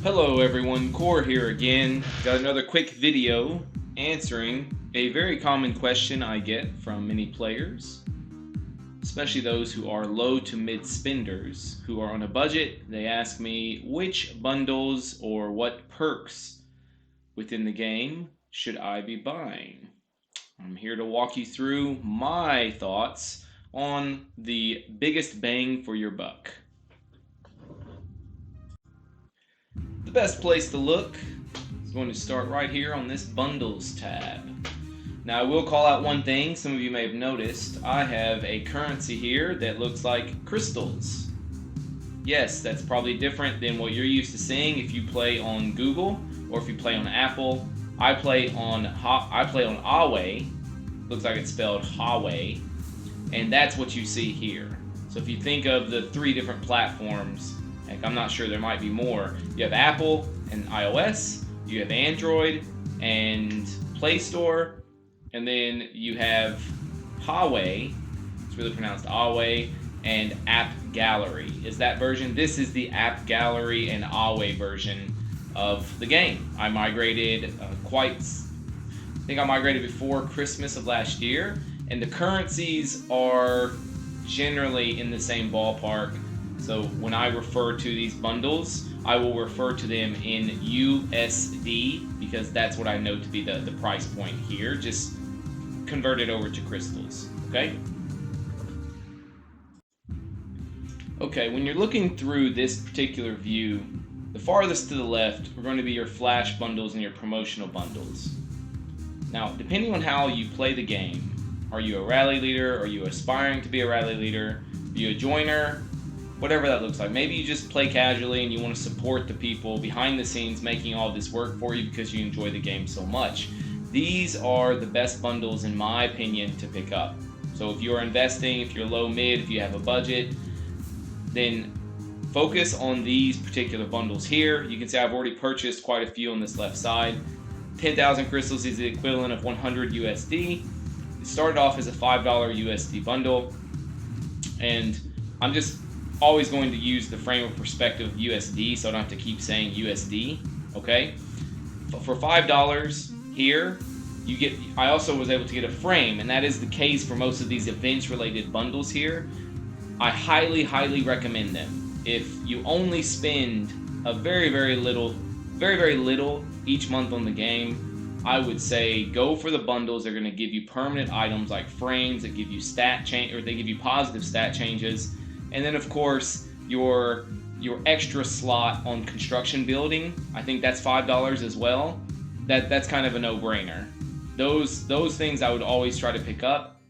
Hello everyone, Core here again. Got another quick video answering a very common question I get from many players, especially those who are low to mid spenders who are on a budget. They ask me which bundles or what perks within the game should I be buying. I'm here to walk you through my thoughts on the biggest bang for your buck. The best place to look is going to start right here on this bundles tab. Now I will call out one thing some of you may have noticed. I have a currency here that looks like crystals. Yes, that's probably different than what you're used to seeing if you play on Google or if you play on Apple. I play on Huawei. Looks like it's spelled Huawei, and that's what you see here. So if you think of the three different platforms, heck, I'm not sure, there might be more. You have Apple and iOS, you have Android and Play Store, and then you have Huawei, it's really pronounced Huawei, and App Gallery is that version. This is the App Gallery and Huawei version of the game. I migrated I think I migrated before Christmas of last year, and the currencies are generally in the same ballpark. So when I refer to these bundles, I will refer to them in USD because that's what I know to be the price point here. Just convert it over to crystals, okay? Okay, when you're looking through this particular view, the farthest to the left are going to be your flash bundles and your promotional bundles. Now, depending on how you play the game, are you a rally leader? Are you aspiring to be a rally leader? Are you a joiner? Whatever that looks like. Maybe you just play casually and you want to support the people behind the scenes making all this work for you because you enjoy the game so much. These are the best bundles, in my opinion, to pick up. So if you're investing, if you're low mid, if you have a budget, then focus on these particular bundles here. You can see I've already purchased quite a few on this left side. 10,000 crystals is the equivalent of 100 USD. It started off as a $5 USD bundle, and I'm just always going to use the frame of perspective of USD, so I don't have to keep saying USD, okay? For $5 here, you get, I also was able to get a frame, and that is the case for most of these events related bundles here. I highly, highly recommend them. If you only spend a very, very little each month on the game, I would say go for the bundles. They're going to give you permanent items like frames that give you stat change, or they give you positive stat changes. And then of course your extra slot on construction building, I think that's $5 as well. That's kind of a no-brainer. Those things I would always try to pick up.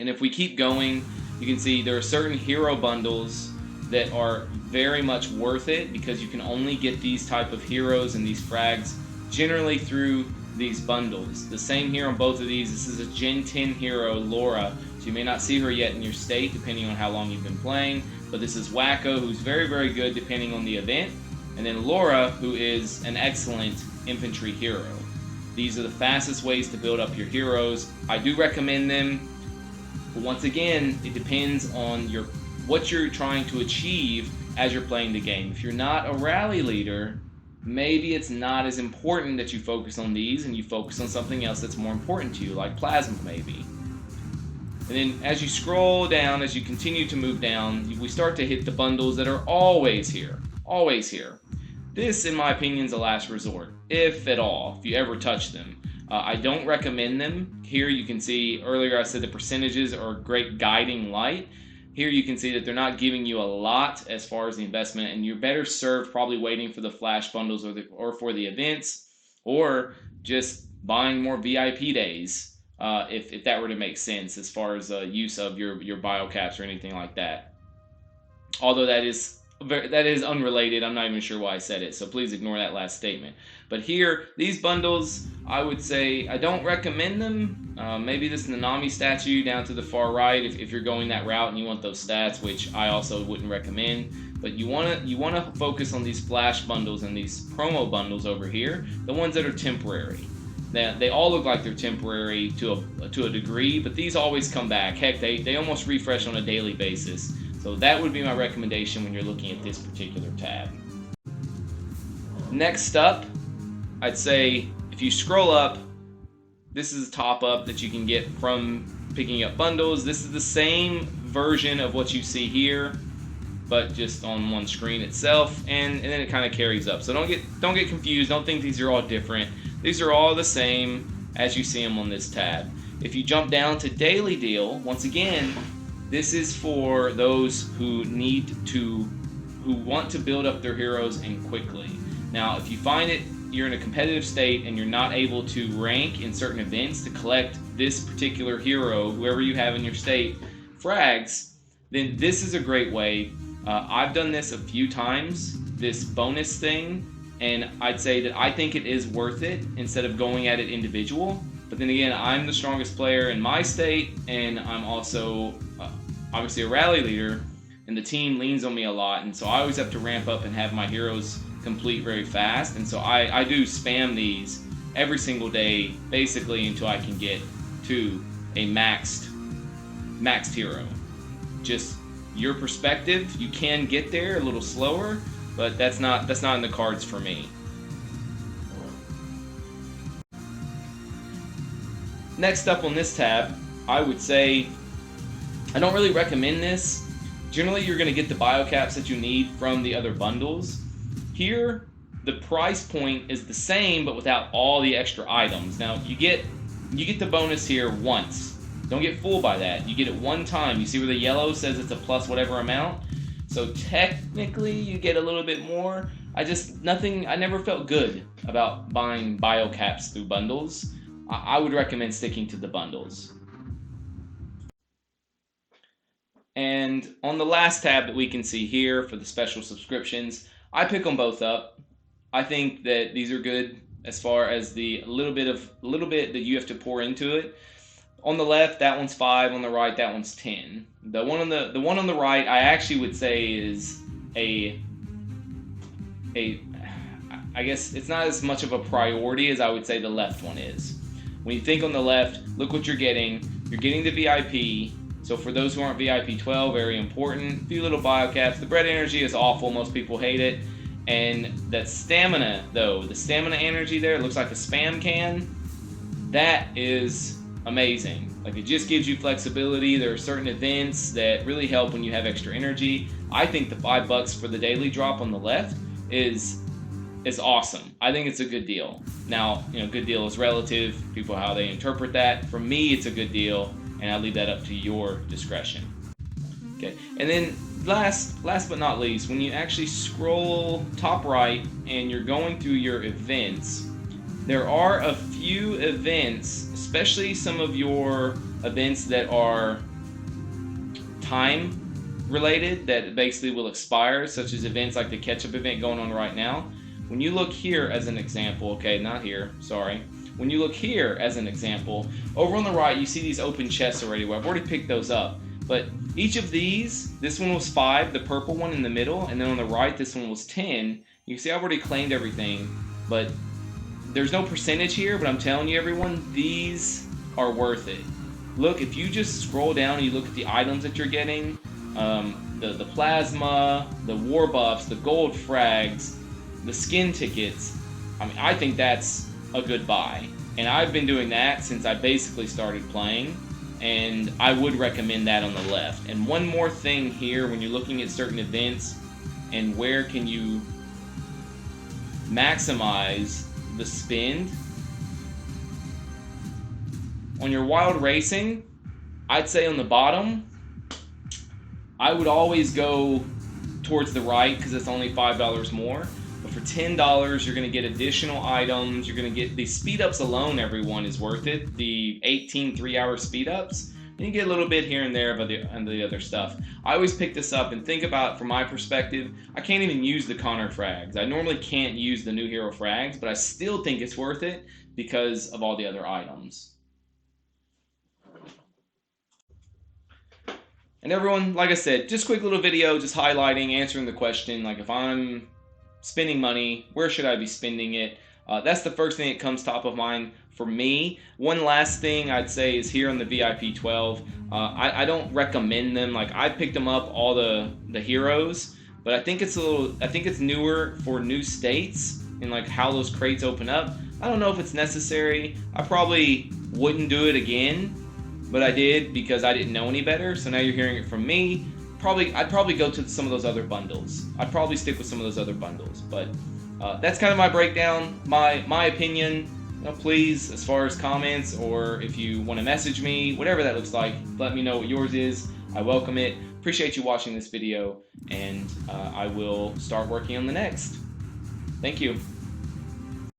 And if we keep going, you can see there are certain hero bundles that are very much worth it because you can only get these type of heroes and these frags generally through these bundles. The same here on both of these. This is a Gen 10 hero, Laura. So you may not see her yet in your state depending on how long you've been playing, but this is Wacko, who's very, very good depending on the event, and then Laura, who is an excellent infantry hero. These are the fastest ways to build up your heroes. I do recommend them, but once again, it depends on what you're trying to achieve as you're playing the game. If you're not a rally leader, maybe it's not as important that you focus on these and you focus on something else that's more important to you, like plasma maybe. And then as you scroll down, as you continue to move down, we start to hit the bundles that are always here. Always here. This, in my opinion, is a last resort, if at all, if you ever touch them. I don't recommend them. Here you can see, earlier I said the percentages are a great guiding light. Here you can see that they're not giving you a lot as far as the investment, and you're better served probably waiting for the flash bundles or for the events, or just buying more VIP days if that were to make sense as far as use of your biocaps or anything like that. Although that is unrelated, I'm not even sure why I said it, so please ignore that last statement. But here, these bundles, I would say I don't recommend them. Maybe this Nanami statue down to the far right if you're going that route and you want those stats, which I also wouldn't recommend. But you wanna focus on these flash bundles and these promo bundles over here, the ones that are temporary. They all look like they're temporary to a degree, but these always come back. Heck, they almost refresh on a daily basis. So that would be my recommendation when you're looking at this particular tab. Next up, I'd say if you scroll up, this is a top up that you can get from picking up bundles. This is the same version of what you see here, but just on one screen itself, and then it kind of carries up. So don't get confused. Don't think these are all different. These are all the same as you see them on this tab. If you jump down to Daily Deal, once again, this is for those who want to build up their heroes and quickly. Now, if you find it you're in a competitive state and you're not able to rank in certain events to collect this particular hero, whoever you have in your state, frags, then this is a great way. I've done this a few times, this bonus thing, and I'd say that I think it is worth it instead of going at it individual. But then again, I'm the strongest player in my state, and I'm also obviously a rally leader, and the team leans on me a lot, and so I always have to ramp up and have my heroes complete very fast, and so I do spam these every single day, basically until I can get to a maxed hero. Just your perspective, you can get there a little slower, but that's not in the cards for me. Next up on this tab, I would say I don't really recommend this. Generally, you're going to get the biocaps that you need from the other bundles. Here, the price point is the same, but without all the extra items. Now, you get the bonus here once. Don't get fooled by that. You get it one time. You see where the yellow says it's a plus whatever amount? So technically, you get a little bit more. I never felt good about buying biocaps through bundles. I would recommend sticking to the bundles. And on the last tab that we can see here for the special subscriptions, I pick them both up. I think that these are good as far as the little bit that you have to pour into it. On the left, that one's 5. On the right, that one's 10. The one on the right, I actually would say is I guess it's not as much of a priority as I would say the left one is. When you think on the left, look what you're getting. You're getting the VIP. So for those who aren't VIP 12, very important. A few little biocaps. The bread energy is awful. Most people hate it. And that stamina, though, the stamina energy there, it looks like a spam can. That is amazing. Like, it just gives you flexibility. There are certain events that really help when you have extra energy. I think the $5 for the daily drop on the left is awesome. I think it's a good deal. Now, good deal is relative. People, how they interpret that. For me, it's a good deal, and I leave that up to your discretion. Okay, and then last but not least, when you actually scroll top right and you're going through your events, there are a few events, especially some of your events that are time related, that basically will expire, such as events like the ketchup event going on right now. When you look here as an example, okay, not here, sorry. When you look here as an example, over on the right, you see these open chests already. Well, I've already picked those up. But each of these, this one was 5, the purple one in the middle, and then on the right, this one was 10. You can see I've already claimed everything, but there's no percentage here, but I'm telling you, everyone, these are worth it. Look, if you just scroll down and you look at the items that you're getting, the plasma, the war buffs, the gold frags, the skin tickets, I think that's a good buy. And I've been doing that since I basically started playing, and I would recommend that on the left. And one more thing here, when you're looking at certain events and where can you maximize the spend, on your wild racing, I'd say on the bottom, I would always go towards the right because it's only $5 more. But for $10, you're going to get additional items. You're going to get the speed ups alone. Everyone is worth it. The 18 3-hour speed ups. And you get a little bit here and there of the other stuff. I always pick this up and think about, from my perspective, I can't even use the Connor frags. I normally can't use the new hero frags, but I still think it's worth it because of all the other items. And everyone, like I said, just quick little video, just highlighting, answering the question, like if I'm spending money, where should I be spending it? That's the first thing that comes top of mind for me. One last thing I'd say is here on the VIP 12, I don't recommend them. Like, I picked them up, all the heroes, but I think it's newer for new states. and like how those crates open up. I don't know if it's necessary. I probably wouldn't do it again, but I did because I didn't know any better. So now you're hearing it from me. I'd probably go to some of those other bundles. I'd probably stick with some of those other bundles. But that's kind of my breakdown, my opinion. Please, as far as comments, or if you want to message me, whatever that looks like, let me know what yours is. I welcome it. Appreciate you watching this video, and I will start working on the next. Thank you.